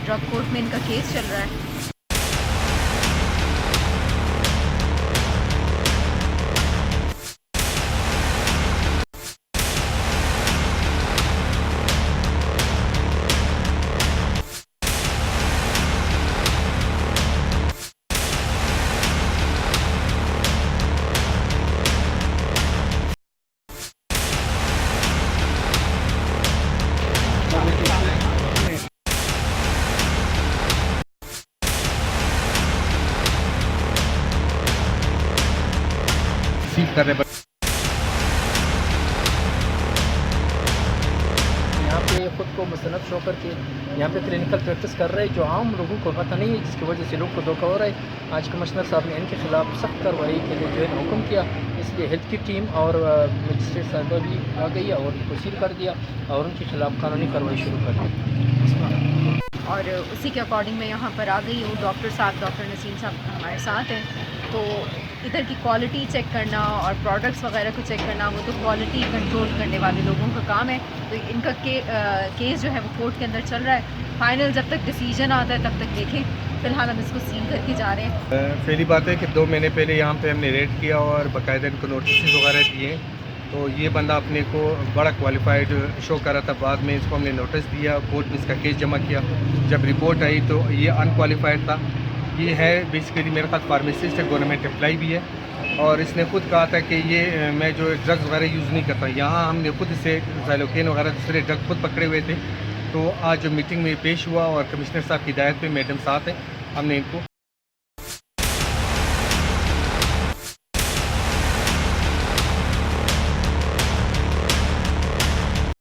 Drug court में इनका case चल रहा है। सील कर रहे यहाँ पे ख़ुद को मुस्तनद शो करके यहाँ पे क्लिनिकल प्रैक्टिस कर रहे हैं जो आम लोगों को पता नहीं है, जिसकी वजह से लोग को धोखा हो रहा है। आज कमिश्नर साहब ने इनके खिलाफ सख्त कार्रवाई के लिए जो है हुक्म किया, इसलिए हेल्थ की टीम और मजिस्ट्रेट साहबा भी आ गई और उनको सील कर दिया और उनके खिलाफ कानूनी कार्रवाई शुरू कर दी। और उसी के अकॉर्डिंग मैं यहाँ पर आ गई हूँ। डॉक्टर साहब, डॉक्टर नसीम साहब हमारे साथ हैं, तो इधर की क्वालिटी चेक करना और प्रोडक्ट्स वगैरह को चेक करना वो तो क्वालिटी कंट्रोल करने वाले लोगों का काम है। तो इनका केस जो है वो कोर्ट के अंदर चल रहा है। फाइनल जब तक डिसीजन आता है तब तक देखें, फ़िलहाल हम इसको सील करके जा रहे हैं। पहली बात है कि 2 महीने पहले यहाँ पे हमने रेड किया और बाकायदा इनको नोटिस वगैरह दिए, तो ये बंदा अपने को बड़ा क्वालिफाइड शो कर रहा था। बाद में इसको हमने नोटिस दिया, कोर्ट में इसका केस जमा किया। जब रिपोर्ट आई तो ये अनक्वालिफाइड था। ये है बेसिकली मेरे साथ फार्मासिस्ट है, गवर्नमेंट एम्प्लॉय भी है, और इसने खुद कहा था कि ये मैं जो ड्रग्स वगैरह यूज़ नहीं करता। यहाँ हमने खुद इसे ज़ाइलोकेन वगैरह दूसरे ड्रग खुद पकड़े हुए थे। तो आज जो मीटिंग में पेश हुआ और कमिश्नर साहब की हिदायत पे मैडम साथ हैं, हमने इनको